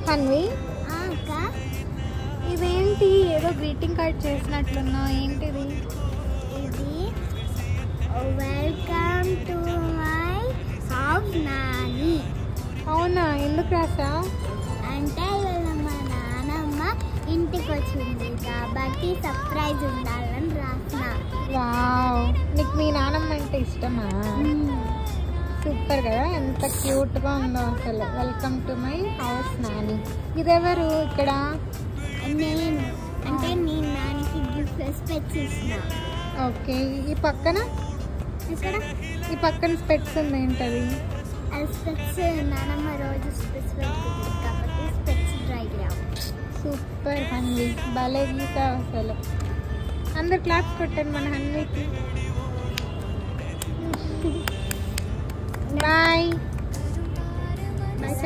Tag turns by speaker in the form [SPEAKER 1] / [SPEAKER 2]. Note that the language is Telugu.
[SPEAKER 1] హన్వి ఇదేంటి ఏదో గ్రీటింగ్ కార్డ్ చేసినట్లున్నావు, ఏంటిది?
[SPEAKER 2] ఇది welcome to my house Nani.
[SPEAKER 1] అవునా, ఎందుకు రాసా?
[SPEAKER 2] అంటే ఇవాళ మా నానమ్మ ఇంటికి వచ్చింది కాబట్టి సర్ప్రైజ్ ఉండాలని రాసిన.
[SPEAKER 1] వావ్, నీకు మీ నానమ్మ అంటే ఇష్టమా? సూపర్ కదా, ఎంత క్యూట్గా ఉందో అసలు. Welcome to my house Nani. ఇదెవరు ఇక్కడ?
[SPEAKER 2] నేను అంటే నేను నానికి గిఫ్ట్ స్పెట్స్ ఇచ్చిన.
[SPEAKER 1] ఓకే, ఈ పక్కన
[SPEAKER 2] ఇక్కడ
[SPEAKER 1] ఈ పక్కన స్పెట్స్ ఉంది, ఏంటది?
[SPEAKER 2] అది స్పెట్స్ నానమ్మ రోజు స్పెట్స్ పెట్టుకుంటుంది కాబట్టి స్పెట్స్ ట్రై చేయాలి.
[SPEAKER 1] సూపర్ హన్వి, భలే గీసావు అసలు. అందరు క్లాప్స్ కొట్టండి మన హన్వికి. బాయ్.
[SPEAKER 2] బాయ్.